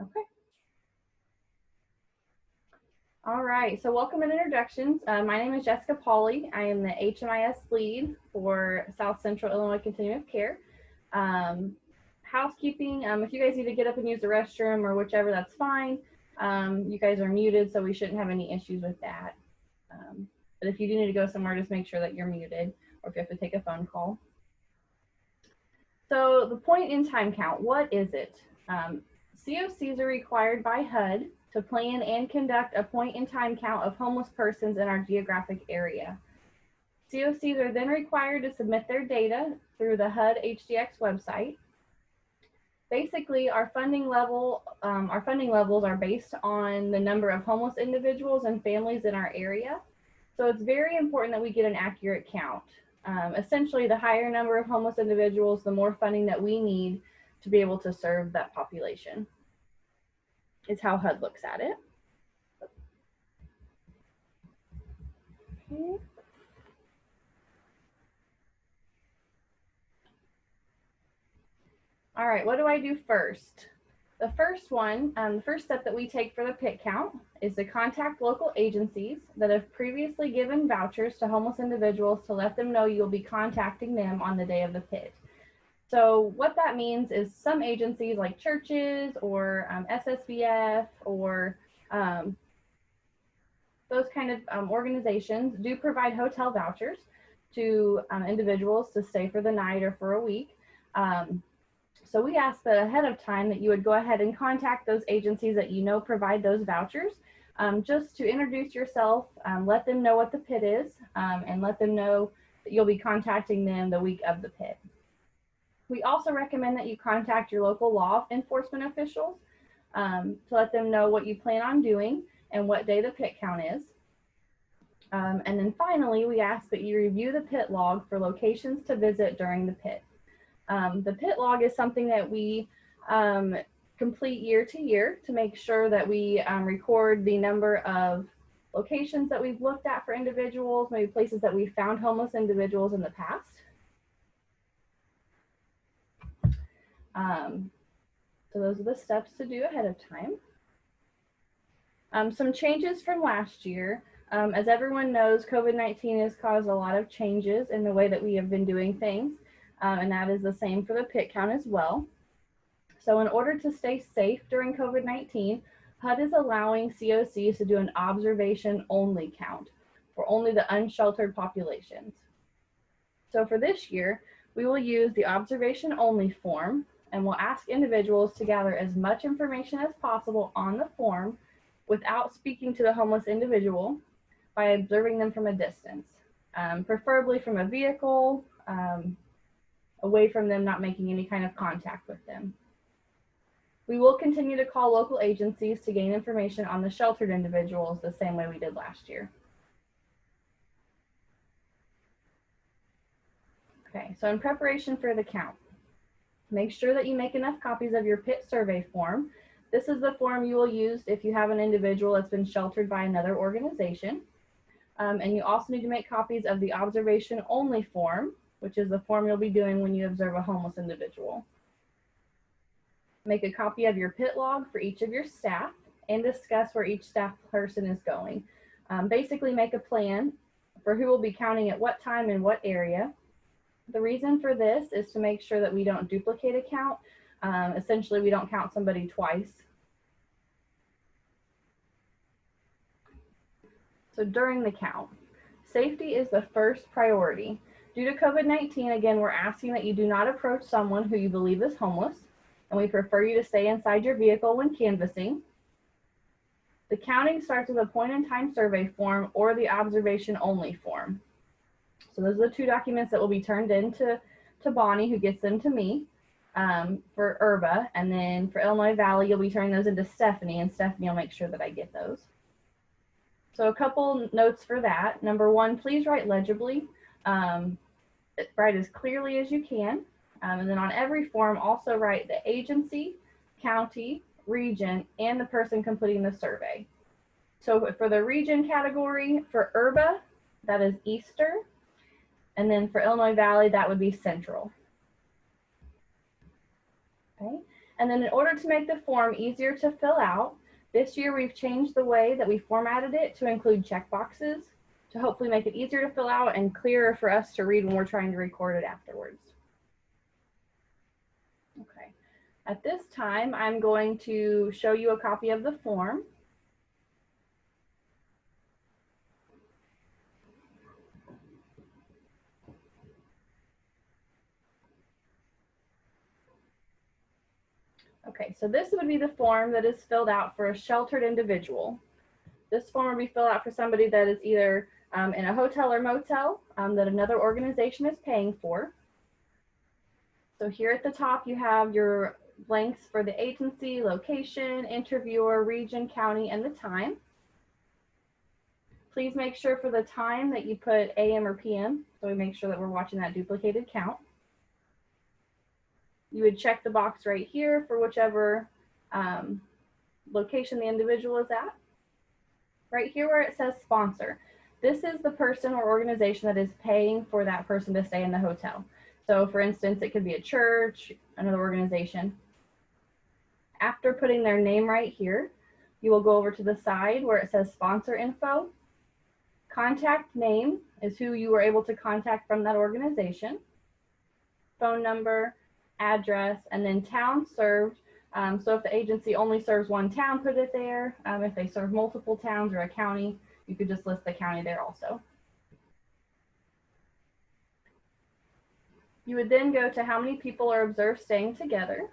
Okay. All right, so welcome and introductions. My name is Jessica Pauley. I am the HMIS lead for South Central Illinois Continuum of Care. Housekeeping, if you guys need to get up and use the restroom or whichever, that's fine. You guys are muted, so we shouldn't have any issues with that. But if you do need to go somewhere, just make sure that you're muted, or if you have to take a phone call. So the point in time count, what is it? COCs are required by HUD to plan and conduct a point in time count of homeless persons in our geographic area. COCs are then required to submit their data through the HUD HDX website. Basically, our funding levels are based on the number of homeless individuals and families in our area. So it's very important that we get an accurate count. Essentially, the higher number of homeless individuals, the more funding that we need to be able to serve that population. Is how HUD looks at it. Okay. All right, what do I do first? The first one, the first step that we take for the PIT count is to contact local agencies that have previously given vouchers to homeless individuals to let them know you'll be contacting them on the day of the PIT. So what that means is some agencies like churches or SSVF or those kind of organizations do provide hotel vouchers to individuals to stay for the night or for a week. So we ask that ahead of time that you would go ahead and contact those agencies that you know provide those vouchers, just to introduce yourself, let them know what the PIT is, and let them know that you'll be contacting them the week of the PIT. We also recommend that you contact your local law enforcement officials to let them know what you plan on doing and what day the PIT count is. And then finally, we ask that you review the PIT log for locations to visit during the PIT. The PIT log is something that we complete year to year to make sure that we record the number of locations that we've looked at for individuals, maybe places that we found homeless individuals in the past. So those are the steps to do ahead of time. Some changes from last year. As everyone knows, COVID-19 has caused a lot of changes in the way that we have been doing things, and that is the same for the PIT count as well. So in order to stay safe during COVID-19, HUD is allowing COCs to do an observation-only count for only the unsheltered populations. So for this year, we will use the observation-only form, and we'll ask individuals to gather as much information as possible on the form without speaking to the homeless individual by observing them from a distance, preferably from a vehicle, away from them, not making any kind of contact with them. We will continue to call local agencies to gain information on the sheltered individuals the same way we did last year. Okay, so in preparation for the count, make sure that you make enough copies of your PIT survey form. This is the form you will use if you have an individual that's been sheltered by another organization. And you also need to make copies of the observation only form, which is the form you'll be doing when you observe a homeless individual. Make a copy of your PIT log for each of your staff and discuss where each staff person is going. Basically make a plan for who will be counting at what time and what area. The reason for this is to make sure that we don't duplicate a count. Essentially, we don't count somebody twice. So during the count, safety is the first priority. Due to COVID-19, again, we're asking that you do not approach someone who you believe is homeless, and we prefer you to stay inside your vehicle when canvassing. The counting starts with a point-in-time survey form or the observation-only form. So those are the two documents that will be turned in to Bonnie, who gets them to me for ERBA, and then for Illinois Valley, you'll be turning those into Stephanie, and Stephanie will make sure that I get those. So a couple notes for that. Number one, please write legibly. Write as clearly as you can. And then on every form, also write the agency, county, region, and the person completing the survey. So for the region category, for ERBA, that is Easter. And then for Illinois Valley, that would be Central. Okay. And then in order to make the form easier to fill out, this year we've changed the way that we formatted it to include checkboxes to hopefully make it easier to fill out and clearer for us to read when we're trying to record it afterwards. Okay, at this time, I'm going to show you a copy of the form. Okay, so this would be the form that is filled out for a sheltered individual. This form would be filled out for somebody that is either in a hotel or motel that another organization is paying for. So here at the top, you have your blanks for the agency, location, interviewer, region, county, and the time. Please make sure for the time that you put AM or PM, so we make sure that we're watching that duplicated count. You would check the box right here for whichever location the individual is at. Right here where it says sponsor, this is the person or organization that is paying for that person to stay in the hotel. So for instance, it could be a church, another organization. After putting their name right here, you will go over to the side where it says sponsor info. Contact name is who you were able to contact from that organization. Phone number, address, and then town served. So if the agency only serves one town, put it there. If they serve multiple towns or a county, you could just list the county there also. You would then go to how many people are observed staying together.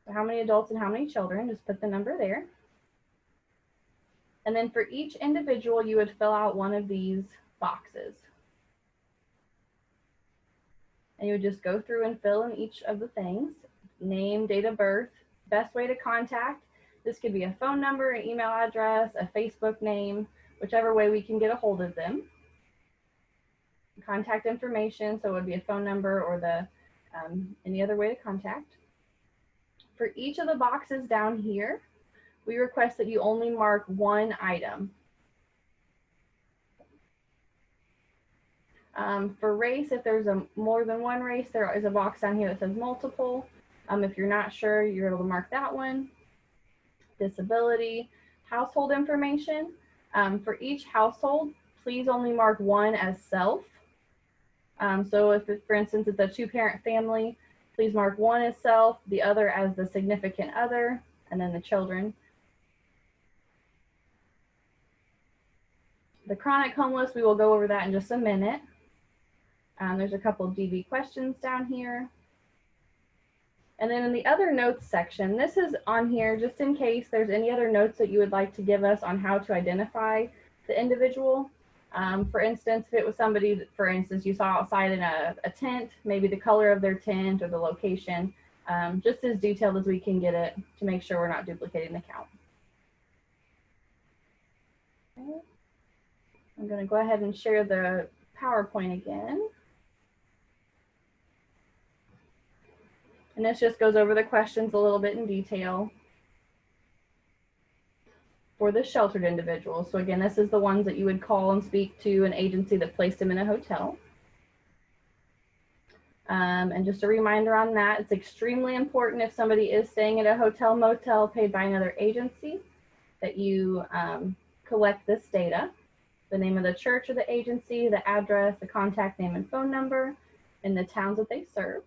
So how many adults and how many children, just put the number there. And then for each individual, you would fill out one of these boxes. And you would just go through and fill in each of the things. Name, date of birth, best way to contact. This could be a phone number, an email address, a Facebook name, whichever way we can get a hold of them. Contact information, so it would be a phone number or the any other way to contact. For each of the boxes down here, we request that you only mark one item. For race, if there's more than one race, there is a box down here that says multiple. If you're not sure, you're able to mark that one. Disability, household information. For each household, please only mark one as self. So if, for instance, it's a two-parent family, please mark one as self, the other as the significant other, and then the children. The chronic homeless, we will go over that in just a minute. There's a couple of DV questions down here. And then in the other notes section, this is on here just in case there's any other notes that you would like to give us on how to identify the individual. For instance, if it was somebody that, for instance, you saw outside in a tent, maybe the color of their tent or the location, just as detailed as we can get it to make sure we're not duplicating the count. Okay. I'm going to go ahead and share the PowerPoint again. And this just goes over the questions a little bit in detail for the sheltered individuals. So again, this is the ones that you would call and speak to an agency that placed them in a hotel. And just a reminder on that, it's extremely important if somebody is staying at a hotel motel paid by another agency that you collect this data, the name of the church or the agency, the address, the contact name and phone number, and the towns that they serve.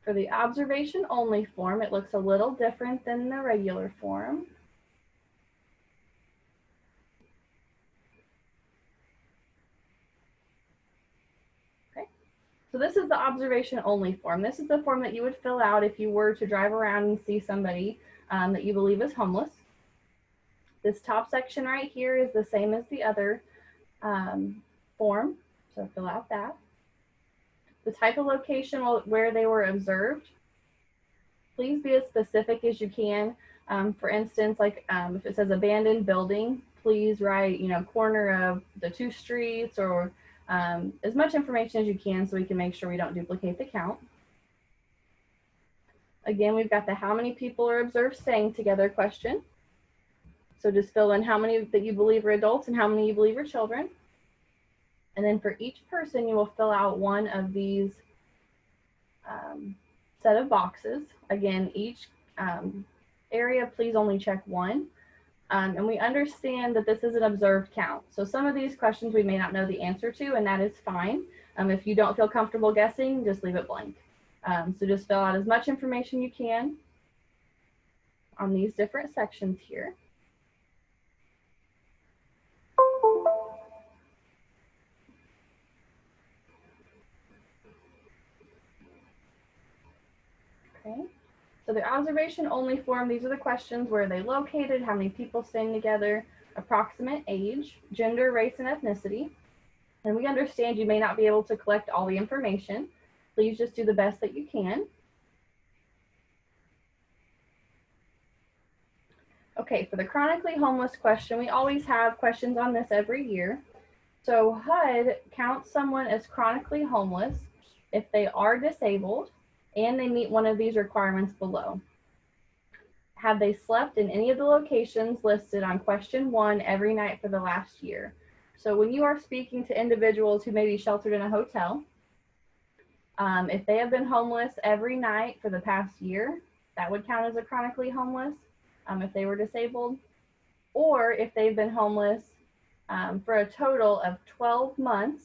For the observation only form, it looks a little different than the regular form. Okay, so this is the observation only form. This is the form that you would fill out if you were to drive around and see somebody that you believe is homeless. This top section right here is the same as the other form, so fill out that. The type of location where they were observed, please be as specific as you can. For instance, like if it says abandoned building, please write, corner of the 2 streets or as much information as you can so we can make sure we don't duplicate the count. Again, we've got the how many people are observed staying together question. So just fill in how many that you believe are adults and how many you believe are children. And then for each person, you will fill out one of these set of boxes. Again, each area, please only check one. And we understand that this is an observed count. So some of these questions we may not know the answer to, and that is fine. If you don't feel comfortable guessing, just leave it blank. So just fill out as much information you can on these different sections here. Okay. So the observation only form, these are the questions: where are they located, how many people staying together, approximate age, gender, race, and ethnicity. And we understand you may not be able to collect all the information. Please just do the best that you can. Okay, for the chronically homeless question, we always have questions on this every year. So HUD counts someone as chronically homeless if they are disabled and they meet one of these requirements below. Have they slept in any of the locations listed on question 1 every night for the last year? So when you are speaking to individuals who may be sheltered in a hotel, if they have been homeless every night for the past year, that would count as a chronically homeless if they were disabled. Or if they've been homeless for a total of 12 months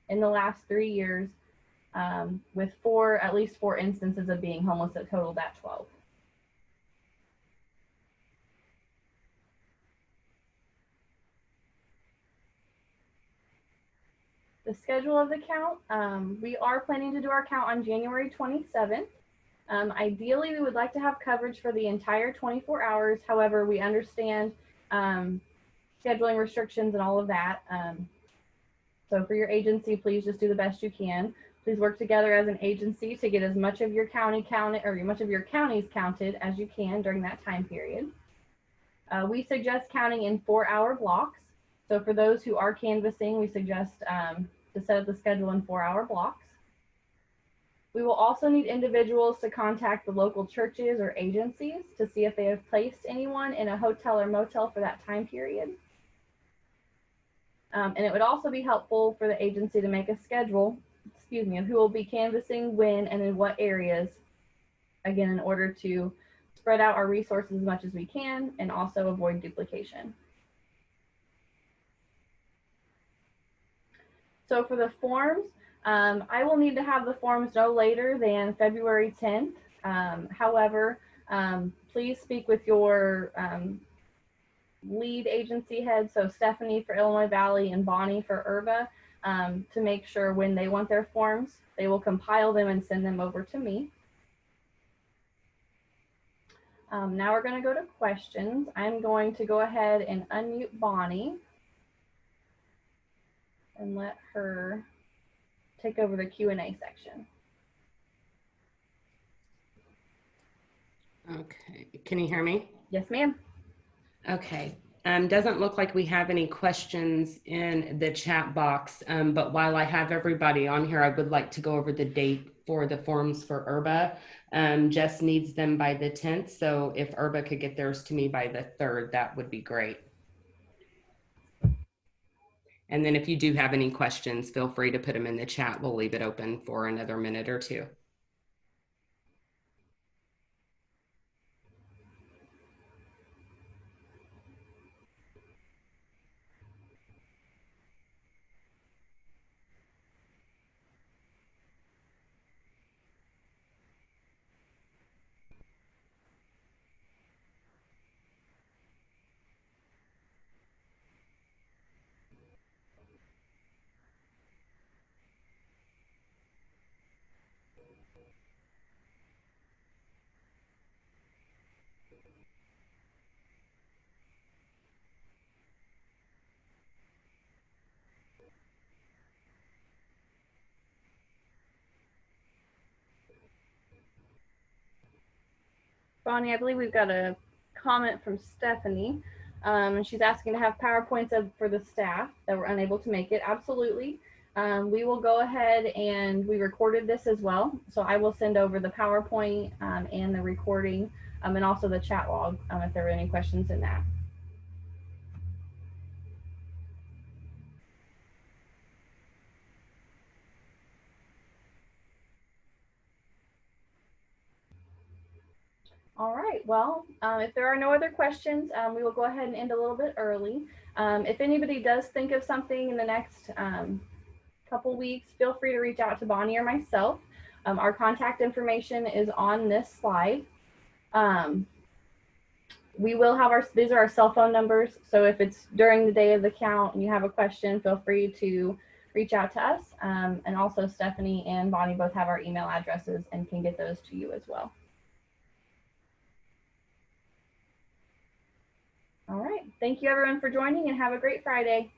in the last 3 years, with at least four instances of being homeless that totaled that 12. The schedule of the count, we are planning to do our count on January 27th. Ideally, we would like to have coverage for the entire 24 hours. However, we understand scheduling restrictions and all of that. So for your agency, please just do the best you can. Please work together as an agency to get as much of your county counted, or much of your counties counted as you can during that time period. We suggest counting in 4-hour blocks. So for those who are canvassing, we suggest to set up the schedule in 4-hour blocks. We will also need individuals to contact the local churches or agencies to see if they have placed anyone in a hotel or motel for that time period. And it would also be helpful for the agency to make a schedule, of who will be canvassing when and in what areas, again, in order to spread out our resources as much as we can and also avoid duplication. So for the forms, I will need to have the forms no later than February 10th. However, please speak with your lead agency head, so Stephanie for Illinois Valley and Bonnie for ERBA, to make sure when they want their forms, they will compile them and send them over to me. Now we're going to go to questions. I'm going to go ahead and unmute Bonnie and let her take over the Q&A section. Okay, can you hear me? Yes, ma'am. Okay, doesn't look like we have any questions in the chat box, but while I have everybody on here, I would like to go over the date for the forms for ERBA. Jess needs them by the 10th, so if ERBA could get theirs to me by the 3rd, that would be great. And then if you do have any questions, feel free to put them in the chat. We'll leave it open for another minute or two. Bonnie, I believe we've got a comment from Stephanie, and she's asking to have PowerPoints for the staff that were unable to make it. Absolutely. We will go ahead, and we recorded this as well. So I will send over the PowerPoint and the recording and also the chat log if there were any questions in that. All right, well, if there are no other questions, we will go ahead and end a little bit early. If anybody does think of something in the next couple weeks, feel free to reach out to Bonnie or myself. Our contact information is on this slide. We will have these are our cell phone numbers. So if it's during the day of the count and you have a question, feel free to reach out to us. And also Stephanie and Bonnie both have our email addresses and can get those to you as well. All right. Thank you everyone for joining and have a great Friday.